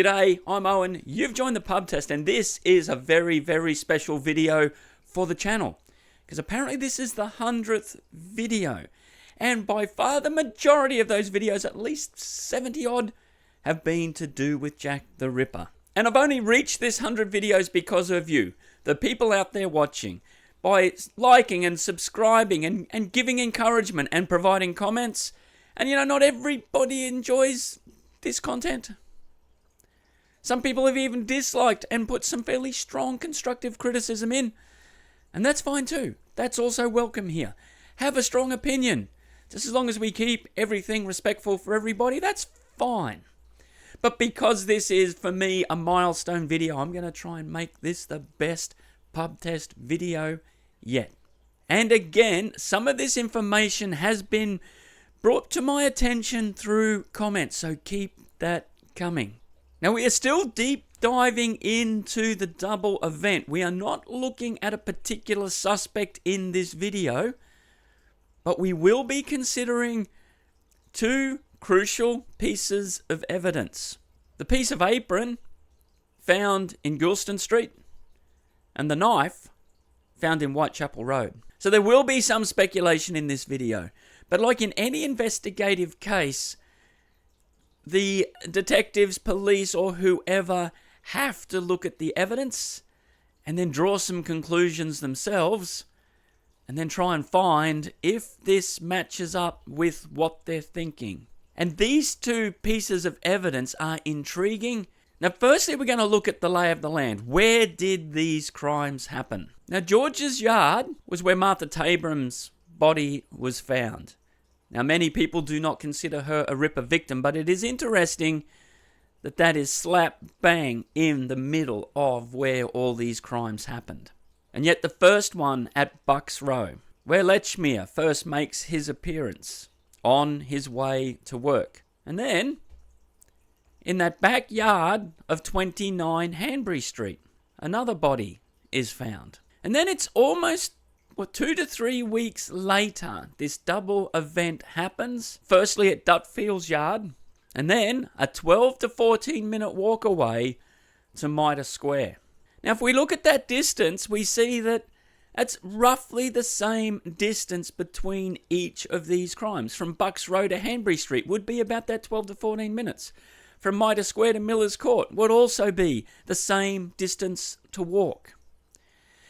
G'day, I'm Owen, you've joined the pub test, and this is a very, very special video for the channel. Because apparently this is the 100th video. And by far the majority of those videos, at least 70 odd, have been to do with Jack the Ripper. And I've only reached this 100 videos because of you, the people out there watching. By liking and subscribing and giving encouragement and providing comments. And you know, not everybody enjoys this content. Some people have even disliked and put some fairly strong constructive criticism in. And that's fine too. That's also welcome here. Have a strong opinion. Just as long as we keep everything respectful for everybody, that's fine. But because this is, for me, a milestone video, I'm going to try and make this the best pub test video yet. And again, some of this information has been brought to my attention through comments, so keep that coming. Now, we are still deep diving into the double event. We are not looking at a particular suspect in this video, but we will be considering two crucial pieces of evidence. The piece of apron found in Goulston Street and the knife found in Whitechapel Road. So there will be some speculation in this video, but like in any investigative case, the detectives, police, or whoever have to look at the evidence and then draw some conclusions themselves and then try and find if this matches up with what they're thinking. And these two pieces of evidence are intriguing. Now, firstly, we're going to look at the lay of the land. Where did these crimes happen? Now, George's yard was where Martha Tabram's body was found. Now, many people do not consider her a Ripper victim, but it is interesting that that is slap bang in the middle of where all these crimes happened. And yet the first one at Bucks Row, where Lechmere first makes his appearance on his way to work. And then, in that backyard of 29 Hanbury Street, another body is found. And then it's almost 2 to 3 weeks later, this double event happens. Firstly at Dutfield's yard, and then a 12 to 14 minute walk away to Mitre Square. Now, if we look at that distance, we see that that's roughly the same distance between each of these crimes. From Bucks Row to Hanbury Street would be about that 12 to 14 minutes. From Mitre Square to Miller's Court would also be the same distance to walk.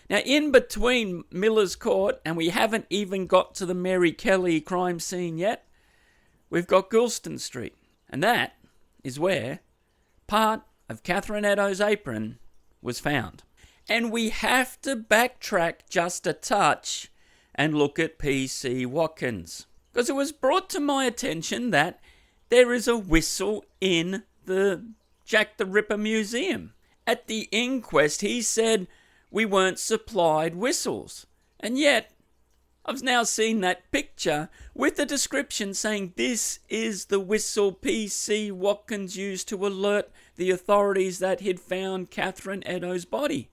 Now, in between Miller's Court, and we haven't even got to the Mary Kelly crime scene yet, we've got Goulston Street. And that is where part of Catherine Eddowes' apron was found. And we have to backtrack just a touch and look at P.C. Watkins. Because it was brought to my attention that there is a whistle in the Jack the Ripper Museum. At the inquest, he said we weren't supplied whistles. And yet, I've now seen that picture with the description saying this is the whistle P.C. Watkins used to alert the authorities that he'd found Catherine Eddowes' body.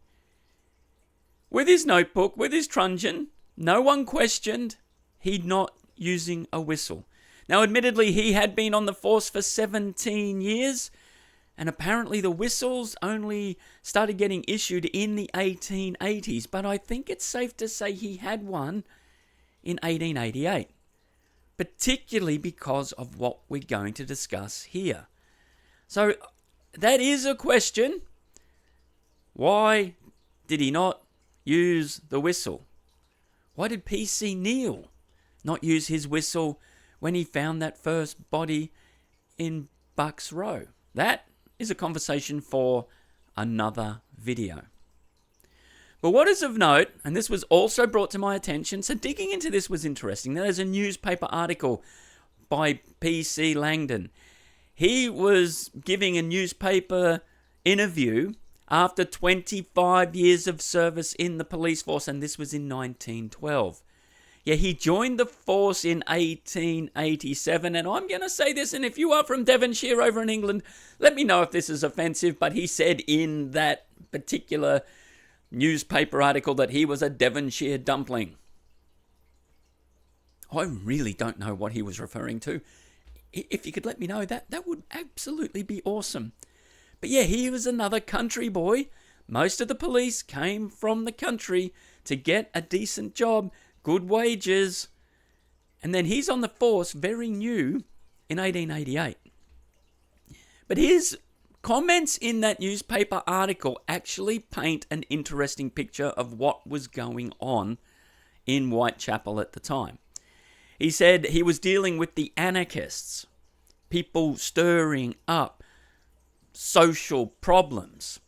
With his notebook, with his truncheon, no one questioned he'd not using a whistle. Now, admittedly, he had been on the force for 17 years, and apparently the whistles only started getting issued in the 1880s, but I think it's safe to say he had one in 1888, particularly because of what we're going to discuss here. So that is a question. Why did he not use the whistle? Why did P.C. Neal not use his whistle when he found that first body in Bucks Row? That is a conversation for another video. But what is of note, and this was also brought to my attention, so digging into this was interesting. There's a newspaper article by P.C. Langdon. He was giving a newspaper interview after 25 years of service in the police force, and this was in 1912. Yeah, he joined the force in 1887, and I'm going to say this, and if you are from Devonshire over in England, let me know if this is offensive, but he said in that particular newspaper article that he was a Devonshire dumpling. I really don't know what he was referring to. If you could let me know, that would absolutely be awesome. But yeah, he was another country boy. Most of the police came from the country to get a decent job, good wages. And then he's on the force, very new, in 1888. But his comments in that newspaper article actually paint an interesting picture of what was going on in Whitechapel at the time. He said he was dealing with the anarchists, people stirring up social problems.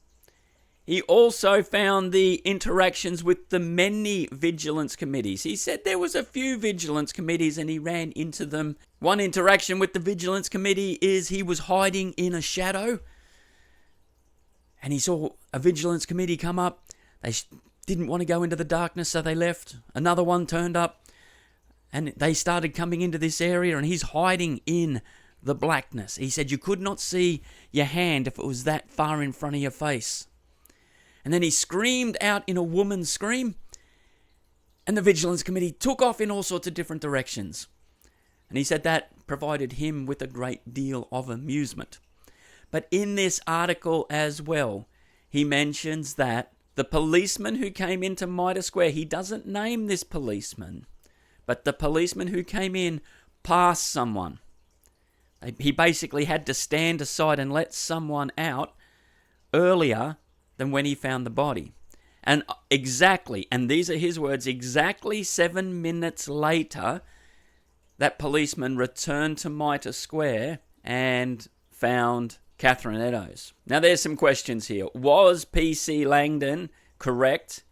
He also found the interactions with the many vigilance committees. He said there was a few vigilance committees and he ran into them. One interaction with the vigilance committee is he was hiding in a shadow and he saw a vigilance committee come up. They didn't want to go into the darkness, so they left. Another one turned up and they started coming into this area and he's hiding in the blackness. He said you could not see your hand if it was that far in front of your face. And then he screamed out in a woman's scream, and the vigilance committee took off in all sorts of different directions. And he said that provided him with a great deal of amusement. But in this article as well, he mentions that the policeman who came into Mitre Square, he doesn't name this policeman, but the policeman who came in passed someone. He basically had to stand aside and let someone out earlier than when he found the body. And exactly, and these are his words, exactly 7 minutes later, that policeman returned to Mitre Square and found Catherine Eddowes. Now there's some questions here. Was PC Langdon correct?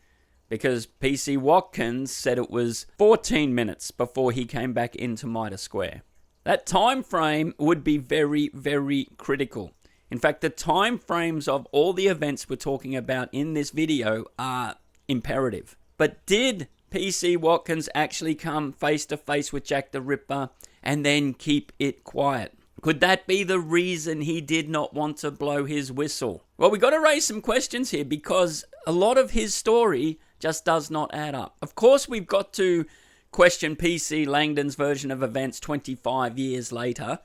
Because PC Watkins said it was 14 minutes before he came back into Mitre Square. That time frame would be very, very critical. In fact, the time frames of all the events we're talking about in this video are imperative. But did PC Watkins actually come face to face with Jack the Ripper and then keep it quiet? Could that be the reason he did not want to blow his whistle? Well, we've got to raise some questions here because a lot of his story just does not add up. Of course, we've got to question PC Langdon's version of events 25 years later,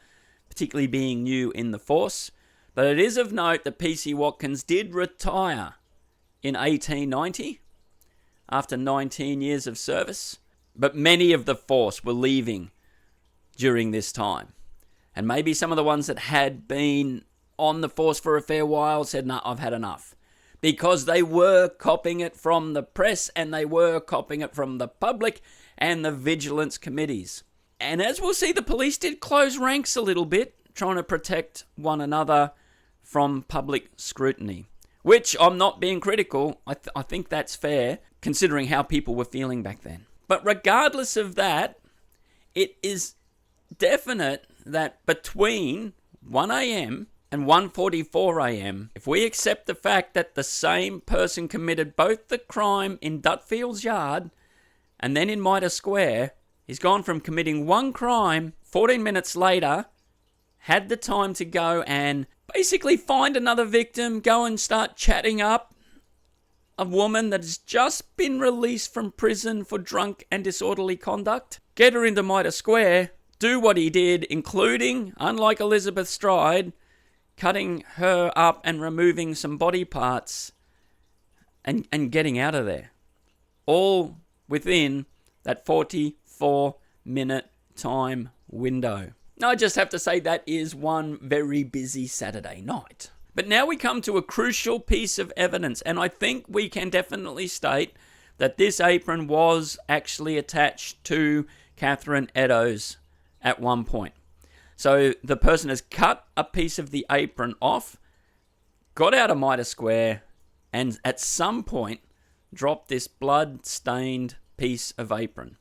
particularly being new in the force. But it is of note that PC Watkins did retire in 1890 after 19 years of service. But many of the force were leaving during this time. And maybe some of the ones that had been on the force for a fair while said, "No, I've had enough." Because they were copying it from the press and they were copying it from the public and the vigilance committees. And as we'll see, the police did close ranks a little bit, trying to protect one another from public scrutiny, which I'm not being critical. I think that's fair, considering how people were feeling back then. But regardless of that, it is definite that between 1 a.m. and 1:44 a.m., if we accept the fact that the same person committed both the crime in Dutfield's Yard and then in Mitre Square, he's gone from committing one crime 14 minutes later, had the time to go and basically find another victim, go and start chatting up a woman that has just been released from prison for drunk and disorderly conduct, get her into Mitre Square, do what he did, including, unlike Elizabeth Stride, cutting her up and removing some body parts and getting out of there. All within that 44-minute time window. Now, I just have to say that is one very busy Saturday night. But now we come to a crucial piece of evidence, and I think we can definitely state that this apron was actually attached to Catherine Eddowes at one point. So the person has cut a piece of the apron off, got out of Mitre Square, and at some point dropped this blood-stained piece of apron.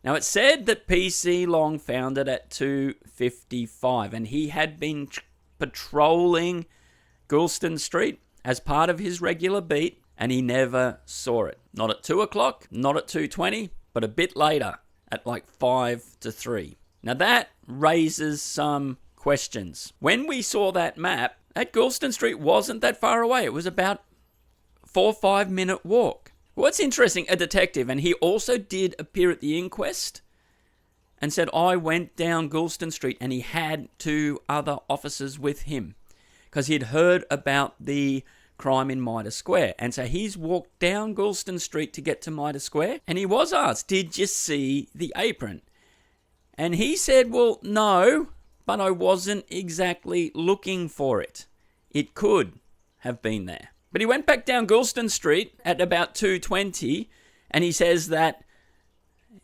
Now, it said that PC Long found it at 2:55, and he had been patrolling Goulston Street as part of his regular beat, and he never saw it. Not at 2 o'clock, not at 2:20, but a bit later, at like 5 to 3. Now, that raises some questions. When we saw that map, that Goulston Street wasn't that far away. It was about 4 or 5 minute walk. What's interesting, a detective, and he also did appear at the inquest and said, I went down Goulston Street, and he had 2 other officers with him. because he'd heard about the crime in Mitre Square. And so he's walked down Goulston Street to get to Mitre Square, and he was asked, did you see the apron? And he said, well, no, but I wasn't exactly looking for it. It could have been there. But he went back down Goulston Street at about 2:20, and he says that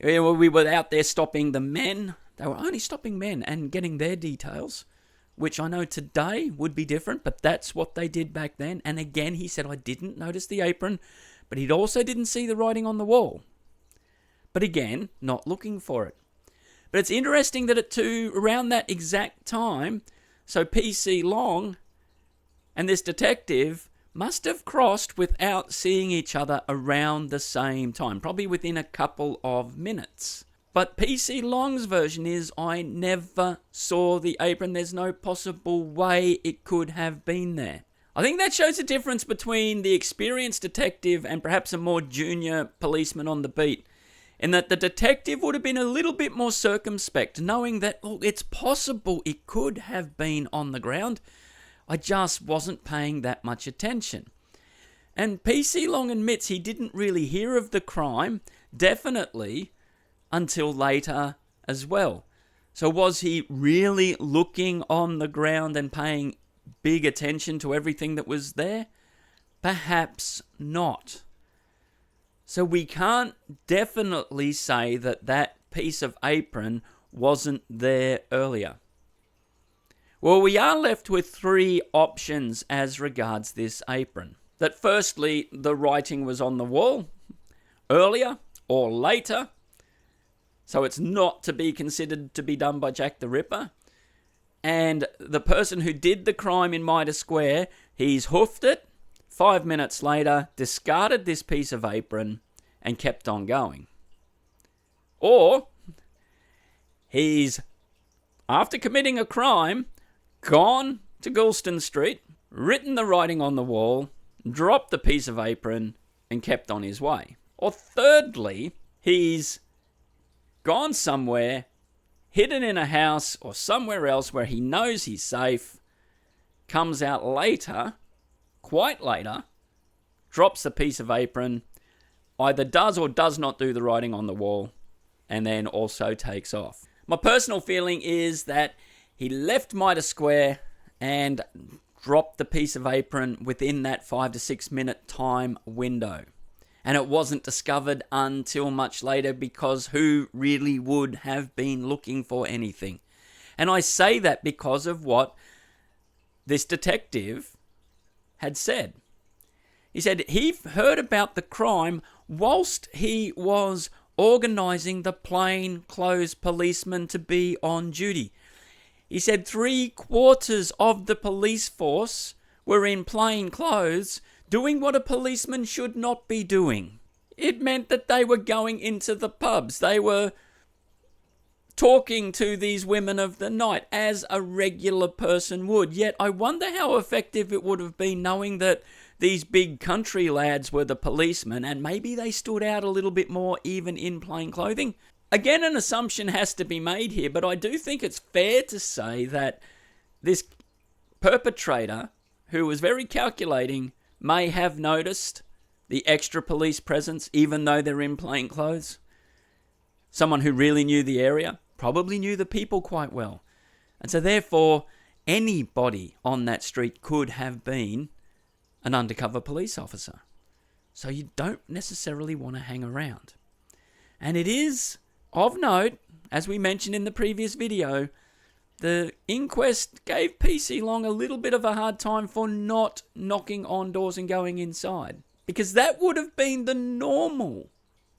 we were out there stopping the men. They were only stopping men and getting their details, which I know today would be different, but that's what they did back then. And again, he said, I didn't notice the apron, but he also didn't see the writing on the wall. But again, not looking for it. But it's interesting that around that exact time, so PC Long and this detective must have crossed without seeing each other around the same time, probably within a couple of minutes. But PC Long's version is, I never saw the apron. There's no possible way it could have been there. I think that shows a difference between the experienced detective and perhaps a more junior policeman on the beat, in that the detective would have been a little bit more circumspect, knowing that, look, it's possible it could have been on the ground. I just wasn't paying that much attention. And PC Long admits he didn't really hear of the crime, definitely, until later as well. So was he really looking on the ground and paying big attention to everything that was there? Perhaps not. So we can't definitely say that that piece of apron wasn't there earlier. Well, we are left with three options as regards this apron. That firstly, the writing was on the wall earlier or later, so it's not to be considered to be done by Jack the Ripper. And the person who did the crime in Mitre Square, he's hoofed it, 5 minutes later, discarded this piece of apron and kept on going. Or he's, after committing a crime, gone to Goulston Street, written the writing on the wall, dropped the piece of apron, and kept on his way. Or thirdly, he's gone somewhere, hidden in a house or somewhere else where he knows he's safe, comes out later, quite later, drops the piece of apron, either does or does not do the writing on the wall, and then also takes off. My personal feeling is that he left Mitre Square and dropped the piece of apron within that 5 to 6 minute time window. And it wasn't discovered until much later, because who really would have been looking for anything? And I say that because of what this detective had said. He said he heard about the crime whilst he was organising the plainclothes policeman to be on duty. He said 3/4 of the police force were in plain clothes, doing what a policeman should not be doing. It meant that they were going into the pubs. They were talking to these women of the night as a regular person would. Yet I wonder how effective it would have been, knowing that these big country lads were the policemen, and maybe they stood out a little bit more even in plain clothing. Again, an assumption has to be made here, but I do think it's fair to say that this perpetrator, who was very calculating, may have noticed the extra police presence even though they're in plain clothes. Someone who really knew the area, probably knew the people quite well. And so therefore, anybody on that street could have been an undercover police officer. So you don't necessarily want to hang around. And it is of note, as we mentioned in the previous video, the inquest gave PC Long a little bit of a hard time for not knocking on doors and going inside, because that would have been the normal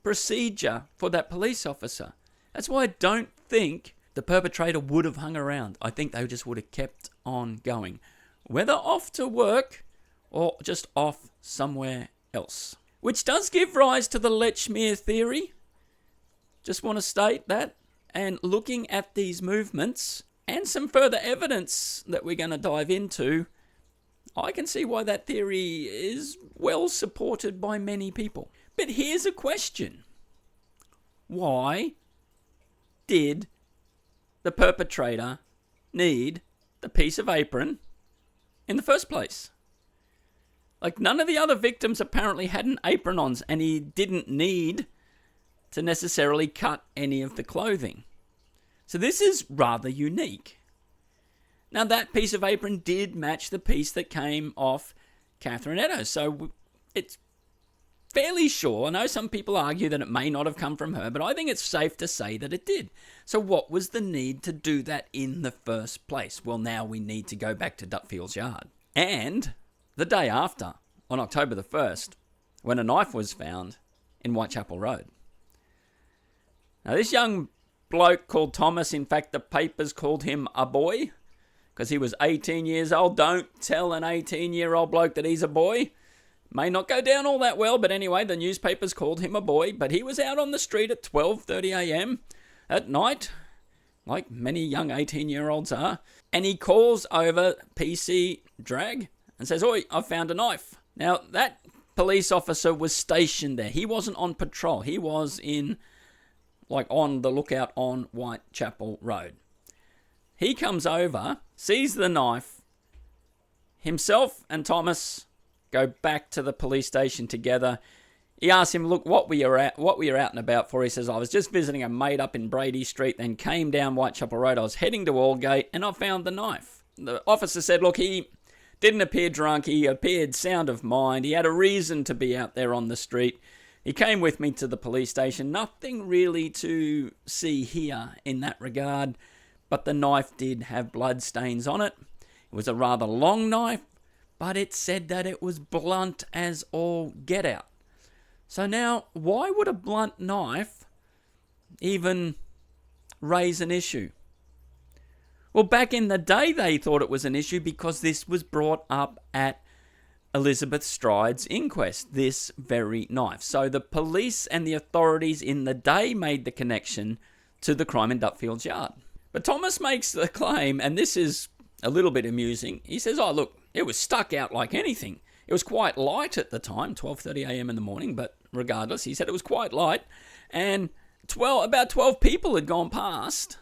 procedure for that police officer. That's why I don't think the perpetrator would have hung around. I think they just would have kept on going, whether off to work or just off somewhere else. Which does give rise to the Lechmere theory. Just want to state that. And looking at these movements and some further evidence that we're going to dive into, I can see why that theory is well supported by many people. But here's a question. Why did the perpetrator need the piece of apron in the first place. Like, none of the other victims apparently had an apron on, and he didn't need to necessarily cut any of the clothing. So this is rather unique. Now, that piece of apron did match the piece that came off Catherine Eddowes, so it's fairly sure. I know some people argue that it may not have come from her, but I think it's safe to say that it did. So what was the need to do that in the first place? Well, now we need to go back to Dutfield's yard. And the day after, on October the 1st, when a knife was found in Whitechapel Road. Now, this young bloke called Thomas, in fact, the papers called him a boy because he was 18 years old. Don't tell an 18-year-old bloke that he's a boy. May not go down all that well, but anyway, the newspapers called him a boy. But he was out on the street at 12:30 a.m. at night, like many young 18-year-olds are, and he calls over PC Drag and says, "Oi, I've found a knife." Now, that police officer was stationed there. He wasn't on patrol. He was on the lookout on Whitechapel Road. He comes over, sees the knife. Himself and Thomas go back to the police station together. He asks him, "Look, what were you out and about for?" He says, "I was just visiting a mate up in Brady Street, then came down Whitechapel Road. I was heading to Aldgate, and I found the knife." The officer said, "Look, he didn't appear drunk. He appeared sound of mind. He had a reason to be out there on the street. He came with me to the police station. Nothing really to see here in that regard, but the knife did have blood stains on it. It was a rather long knife, but it said that it was blunt as all get out." So now, why would a blunt knife even raise an issue? Well, back in the day, they thought it was an issue because this was brought up at Elizabeth Stride's inquest, this very knife. So the police and the authorities in the day made the connection to the crime in Dutfield's yard. But Thomas makes the claim, and this is a little bit amusing. He says, "Oh, look, it was stuck out like anything. It was quite light at the time, 12:30 a.m. in the morning, but regardless, he said it was quite light, and about 12 people had gone past,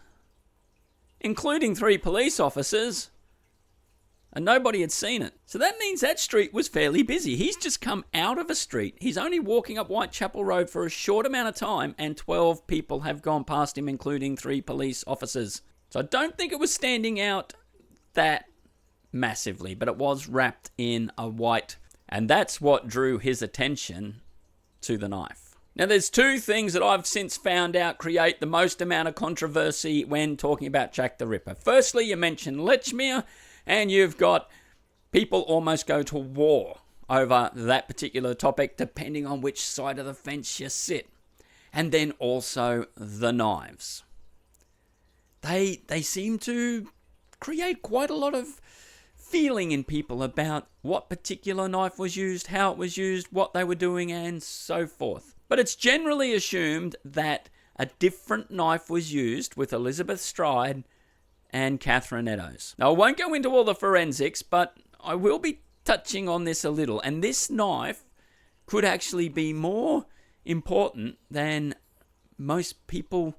including 3 police officers, and nobody had seen it." So that means that street was fairly busy. He's just come out of a street. He's only walking up Whitechapel Road for a short amount of time, and 12 people have gone past him, including 3 police officers. So I don't think it was standing out that massively, but it was wrapped in a white, and that's what drew his attention to the knife. Now, there's 2 things that I've since found out create the most amount of controversy when talking about Jack the Ripper. Firstly, you mentioned Lechmere, and you've got people almost go to war over that particular topic, depending on which side of the fence you sit. And then also the knives. They seem to create quite a lot of feeling in people about what particular knife was used, how it was used, what they were doing, and so forth. But it's generally assumed that a different knife was used with Elizabeth Stride and Catherine Eddowes. Now, I won't go into all the forensics, but I will be touching on this a little. And this knife could actually be more important than most people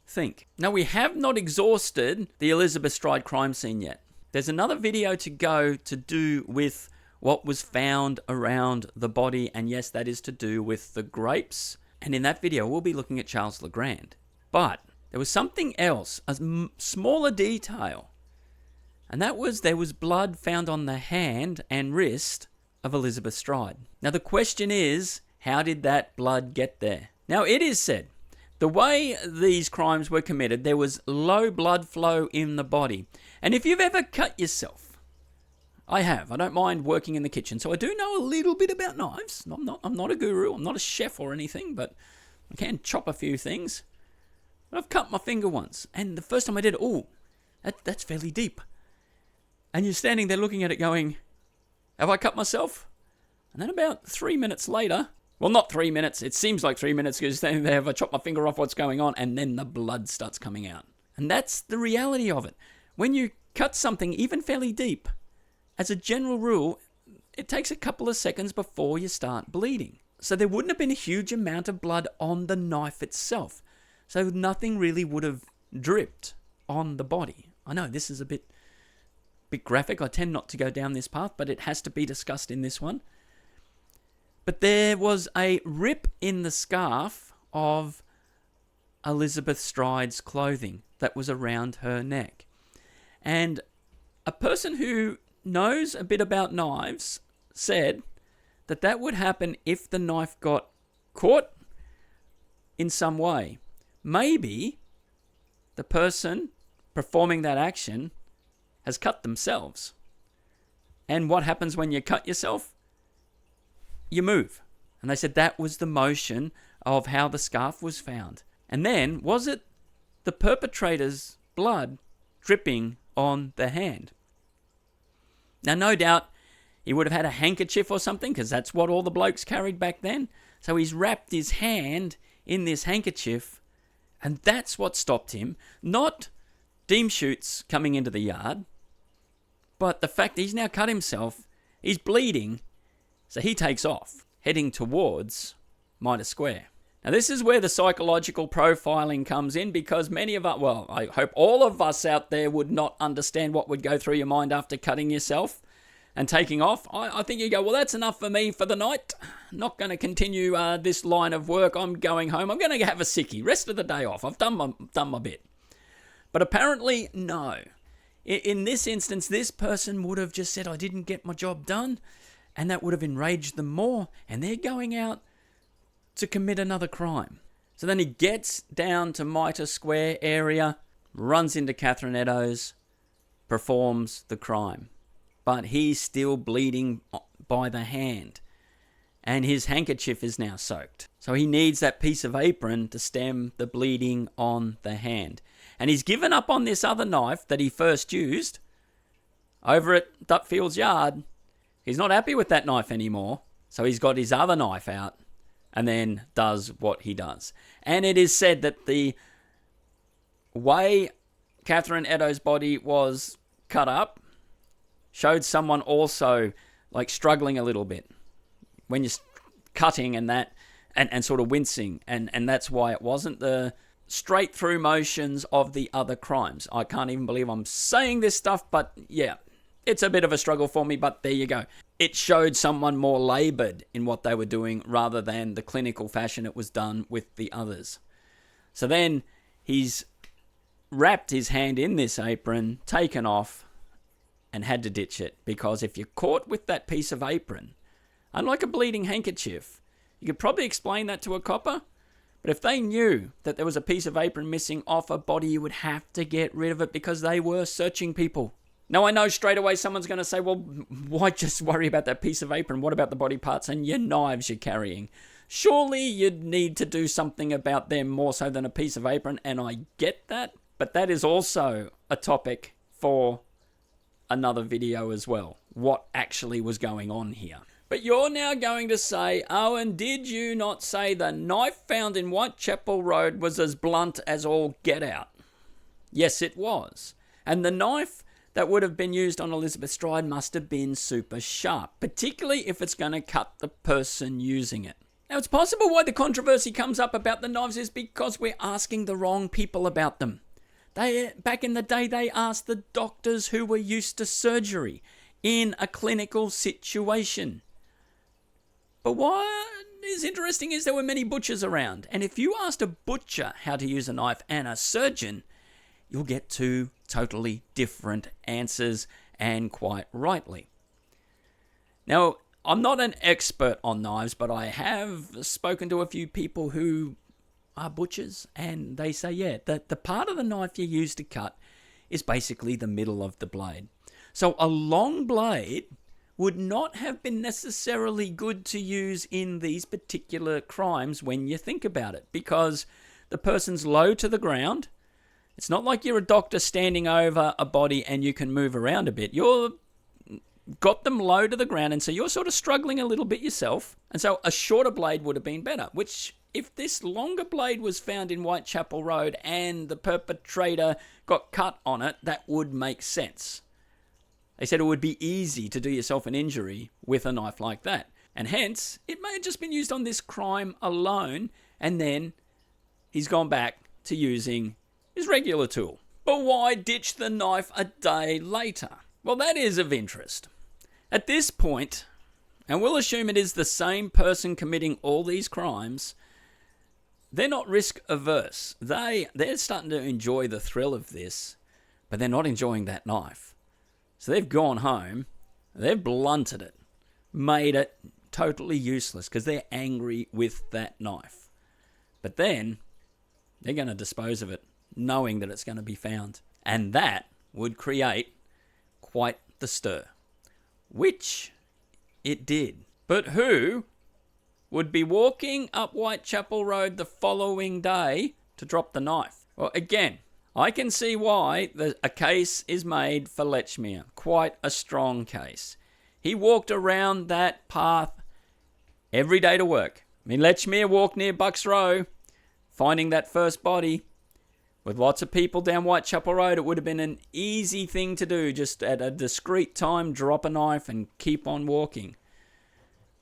think. Now, we have not exhausted the Elizabeth Stride crime scene yet. There's another video to go to do with what was found around the body, and yes, that is to do with the grapes. And in that video, we'll be looking at Charles Legrand. But there was something else, a smaller detail, and that was there was blood found on the hand and wrist of Elizabeth Stride. Now, the question is, how did that blood get there? Now, it is said, the way these crimes were committed, there was low blood flow in the body. And if you've ever cut yourself, I have. I don't mind working in the kitchen, so I do know a little bit about knives. I'm not a guru. I'm not a chef or anything, but I can chop a few things. I've cut my finger once, and the first time I did it, that's fairly deep. And you're standing there looking at it going, have I cut myself? And then about 3 minutes later, well, not 3 minutes, it seems like 3 minutes because you're standing there, have I chopped my finger off, what's going on? And then the blood starts coming out. And that's the reality of it. When you cut something even fairly deep, as a general rule, it takes a couple of seconds before you start bleeding. So there wouldn't have been a huge amount of blood on the knife itself. So nothing really would have dripped on the body. I know this is a bit bit graphic. I tend not to go down this path, but it has to be discussed in this one. But there was a rip in the scarf of Elizabeth Stride's clothing that was around her neck. And a person who knows a bit about knives said that that would happen if the knife got caught in some way. Maybe the person performing that action has cut themselves. And what happens when you cut yourself? You move. And they said that was the motion of how the scarf was found. And then, was it the perpetrator's blood dripping on the hand? Now, no doubt he would have had a handkerchief or something, because that's what all the blokes carried back then. So he's wrapped his hand in this handkerchief, and that's what stopped him. Not Deem shoots coming into the yard, but the fact that he's now cut himself, he's bleeding, so he takes off, heading towards Mitre Square. Now, this is where the psychological profiling comes in, because many of us, well, I hope all of us out there would not understand what would go through your mind after cutting yourself and taking off. I think you go, well, that's enough for me for the night. Not going to continue this line of work. I'm going home. I'm going to have a sickie. Rest of the day off. I've done my bit. But apparently, no. In this instance, this person would have just said, I didn't get my job done, and that would have enraged them more, and they're going out to commit another crime. So then he gets down to Mitre Square area, runs into Catherine Eddowes, performs the crime. But he's still bleeding by the hand, and his handkerchief is now soaked. So he needs that piece of apron to stem the bleeding on the hand. And he's given up on this other knife that he first used over at Dutfield's yard. He's not happy with that knife anymore, so he's got his other knife out and then does what he does. And it is said that the way Catherine Eddowes' body was cut up showed someone also like struggling a little bit when you're cutting and that, and sort of wincing, and that's why it wasn't the straight through motions of the other crimes. I can't even believe I'm saying this stuff, but yeah, it's a bit of a struggle for me, but there you go. It showed someone more laboured in what they were doing rather than the clinical fashion it was done with the others. So then he's wrapped his hand in this apron, taken off, and had to ditch it, because if you're caught with that piece of apron, unlike a bleeding handkerchief, you could probably explain that to a copper, but if they knew that there was a piece of apron missing off a body, you would have to get rid of it because they were searching people. Now, I know straight away someone's going to say, well, why just worry about that piece of apron? What about the body parts and your knives you're carrying? Surely you'd need to do something about them more so than a piece of apron, and I get that, but that is also a topic for another video as well. What actually was going on here? But you're now going to say, Owen, did you not say the knife found in Whitechapel Road was as blunt as all get out? Yes, it was. And the knife that would have been used on Elizabeth Stride must have been super sharp, particularly if it's going to cut the person using it. Now, it's possible why the controversy comes up about the knives is because we're asking the wrong people about them. Back in the day, they asked the doctors who were used to surgery in a clinical situation. But what is interesting is there were many butchers around. And if you asked a butcher how to use a knife and a surgeon, you'll get two totally different answers, and quite rightly. Now, I'm not an expert on knives, but I have spoken to a few people who are butchers, and they say, yeah, that the part of the knife you use to cut is basically the middle of the blade. So a long blade would not have been necessarily good to use in these particular crimes when you think about it, because the person's low to the ground. It's not like you're a doctor standing over a body and you can move around a bit. You're got them low to the ground, and so you're sort of struggling a little bit yourself. And so a shorter blade would have been better, which if this longer blade was found in Whitechapel Road and the perpetrator got cut on it, that would make sense. They said it would be easy to do yourself an injury with a knife like that. And hence, it may have just been used on this crime alone, and then he's gone back to using his regular tool. But why ditch the knife a day later? Well, that is of interest. At this point, and we'll assume it is the same person committing all these crimes, they're not risk averse. They're starting to enjoy the thrill of this, but they're not enjoying that knife. So they've gone home, they've blunted it, made it totally useless because they're angry with that knife. But then they're going to dispose of it, knowing that it's going to be found. And that would create quite the stir, which it did. But who would be walking up Whitechapel Road the following day to drop the knife? Well, again, I can see why a case is made for Lechmere. Quite a strong case. He walked around that path every day to work. I mean, Lechmere walked near Bucks Row, finding that first body. With lots of people down Whitechapel Road, it would have been an easy thing to do. Just at a discreet time, drop a knife and keep on walking.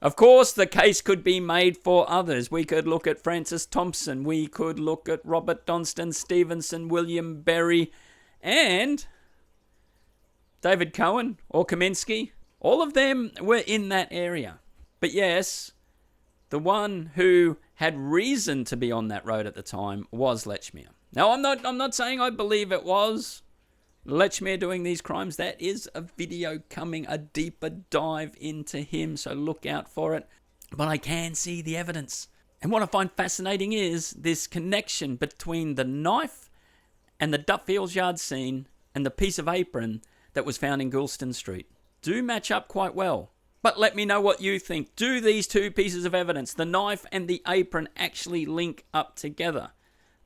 Of course, the case could be made for others. We could look at Francis Thompson. We could look at Robert Donston Stevenson, William Berry, and David Cohen or Kaminsky. All of them were in that area. But yes, the one who had reason to be on that road at the time was Lechmere. Now, I'm not saying I believe it was Lechmere doing these crimes. That is a video coming, a deeper dive into him, so look out for it. But I can see the evidence. And what I find fascinating is this connection between the knife and the Dutfields Yard scene and the piece of apron that was found in Goulston Street. Do match up quite well. But let me know what you think. Do these two pieces of evidence, the knife and the apron, actually link up together?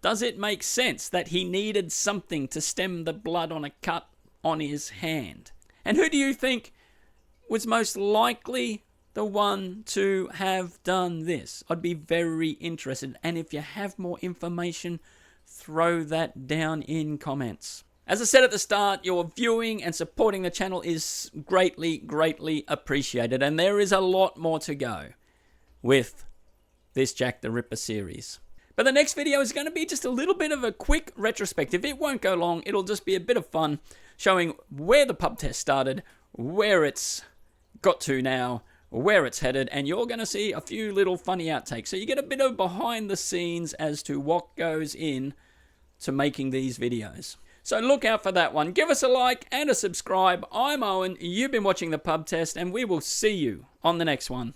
Does it make sense that he needed something to stem the blood on a cut on his hand? And who do you think was most likely the one to have done this? I'd be very interested. And if you have more information, throw that down in comments. As I said at the start, your viewing and supporting the channel is greatly, greatly appreciated. And there is a lot more to go with this Jack the Ripper series. But the next video is going to be just a little bit of a quick retrospective. It won't go long. It'll just be a bit of fun showing where the pub test started, where it's got to now, where it's headed, and you're going to see a few little funny outtakes. So you get a bit of behind the scenes as to what goes in to making these videos. So look out for that one. Give us a like and a subscribe. I'm Owen. You've been watching the pub test, and we will see you on the next one.